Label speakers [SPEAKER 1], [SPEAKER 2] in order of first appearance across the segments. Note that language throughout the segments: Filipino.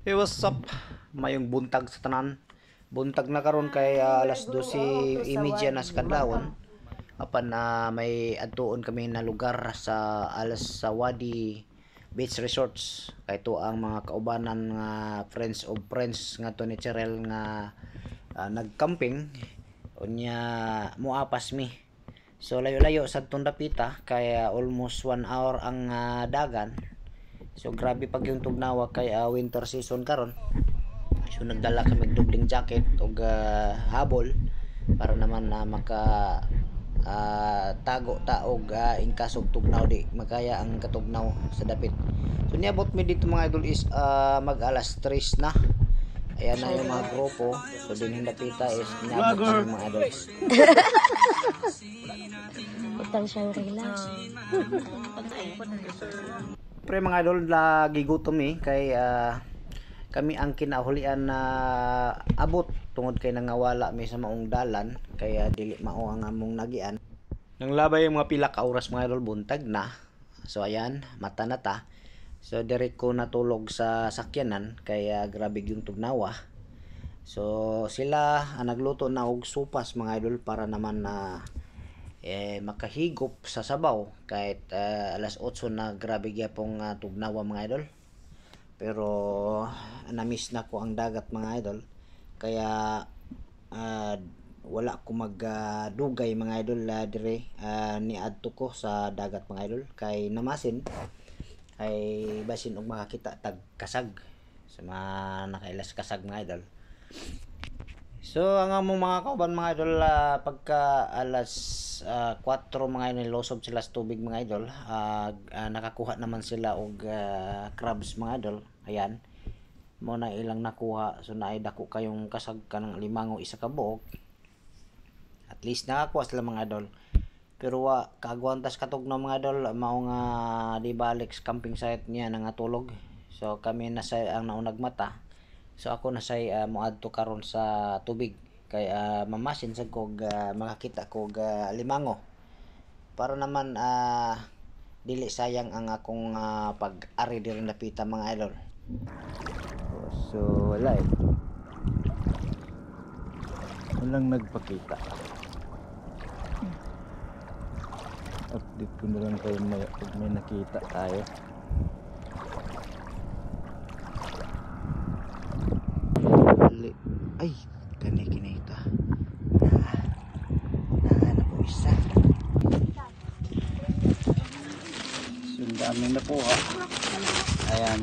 [SPEAKER 1] Hey, what's up? Mayong buntag sa tanan. Buntag na karon kay alas 12:30 na sa kadlawon. Apan na may adtuon kami na lugar sa alas sa Wadi Beach Resorts. Kay to ang mga kaubanan nga friends of friends nga to ni Cherel nga nagcamping unya muapas mi. So layo-layo sa Tundapita kay almost 1 hour ang dagan. So grabe pag yung tugnawa kay winter season karon. So nagdala kami dubling jacket ug habol para naman na maka tago ta og ingkasog tugnaw di magkaya ang katugnaw sa dapit. So niabot mi dito mga idol is mag alas 3 na. Ayan na yung mga grupo. So din dapita is niabot na mga idol.
[SPEAKER 2] Utang siyang relax.
[SPEAKER 1] Pre mga idol lagi gutom kay kami ang kinahulian na abot tungod kay nangawala mi sa maong dalan kaya dili mao ang among nagian. Nang labay yung mga pila ka oras mga idol buntag na. So ayan, mata na ta. So direct ko natulog sa sakyanan kaya grabe yung tugnawa. So sila nagluto na og supas mga idol para naman na makahigop sa sabaw kahit alas 8 na grabe gyapong tugnawa mga idol. Pero na-miss na ko ang dagat mga idol kaya wala ko magdugay mga idol dire niadto ko sa dagat mga idol kay namasin ay basin og makakita tag kasag sa mga nakailas kasag mga idol. So ang among mga kauban mga idol pagka alas 4 mga idol losob sila sa tubig mga idol nakakuha naman sila og crabs mga idol. Ayan mo na ilang nakuha so naay dako kayong kasag kanang limango isa ka buok. At least nakakuha sila mga idol. Pero kaagwantas katugnaw mga idol mao nga di balik sa camping site niya nangatulog. So kami na sa ang naunag mata. So ako na say moadto karon sa tubig kay mamasin sad ko makakita ko limango para naman dili sayang ang akong pag-ari diri napita mga idol. So wala walang nagpakita. Update ko na lang kayo may nakita tayo. Ay, kini-kinita. Nahanap ko isa. So, dami na po ayan,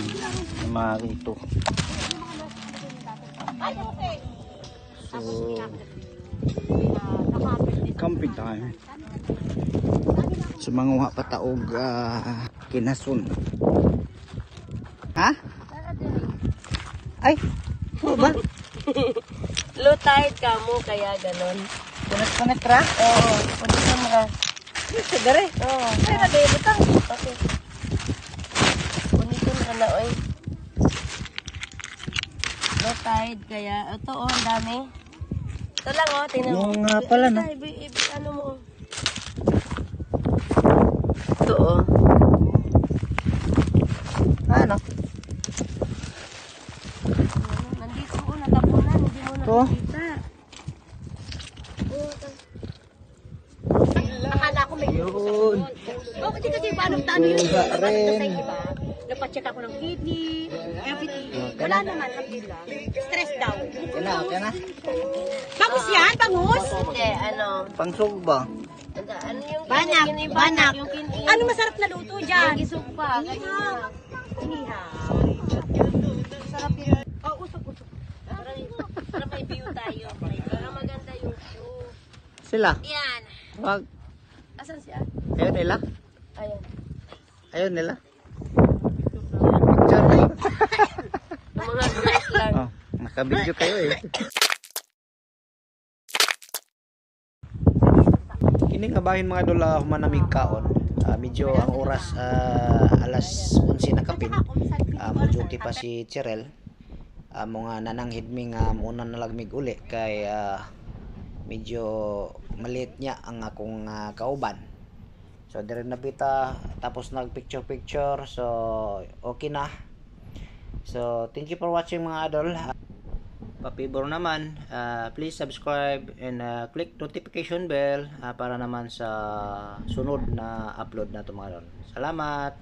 [SPEAKER 1] yung mga rito. So, camping time. So, manguha pataog kinasun. Ha? Ay, ba?
[SPEAKER 2] Low tide ka mo, kaya ganon.
[SPEAKER 1] Kunat-kunat ra?
[SPEAKER 2] Oo, pwede ka mga...
[SPEAKER 1] Sigare?
[SPEAKER 2] Oo. Ay, nagay, butang. Okay. Punito na na, oy. Low tide, kaya... Ito, oh, ang dami. Ito lang, oh, tingnan mo.
[SPEAKER 1] Oo nga pala, no?
[SPEAKER 2] Ano mo, oh. Ito, oh.
[SPEAKER 1] Ano?
[SPEAKER 2] Nandito, oh, natapunan. Hindi mo
[SPEAKER 1] Ito?
[SPEAKER 2] nakikita. Akala ko may
[SPEAKER 1] Yun.
[SPEAKER 2] oh, hindi kasi paano tano yun?
[SPEAKER 1] Buga rin.
[SPEAKER 2] Sa iba, napacheck ako ng kidney, everything. Wala naman, alhamdulillah. Stress daw.
[SPEAKER 1] Kaya na.
[SPEAKER 2] Bangus yan? Bangus? Hindi, ano.
[SPEAKER 1] Pangsog ba?
[SPEAKER 2] Ano yung
[SPEAKER 3] Banak, banak.
[SPEAKER 2] Yung kidney.
[SPEAKER 3] Ano masarap na luto dyan?
[SPEAKER 2] Yung isog pa.
[SPEAKER 3] Inihaw.
[SPEAKER 2] Inihaw. Sarap yun. Oh, usok. Para may view tayo. Para maganda yung view.
[SPEAKER 1] Sila?
[SPEAKER 2] Yan.
[SPEAKER 1] Wag.
[SPEAKER 2] Asan siya?
[SPEAKER 1] Ayaw nila?
[SPEAKER 2] Ayan.
[SPEAKER 1] Ayaw nila?
[SPEAKER 2] Yung mga girls lang.
[SPEAKER 1] Oh, nakabidyo kayo Kini nga bahin mga idol humanamig kaon. Medyo ang oras alas 11 na kapin. Mo duty pa si Cherel. Mga nananghid mi nga muna nalagmig uli kay medyo maliit niya ang akong kauban. So dire na pita tapos nag picture so okay na. So, thank you for watching mga idol. Papibor naman, please subscribe and click notification bell para naman sa sunod na upload na ito mga idol. Salamat!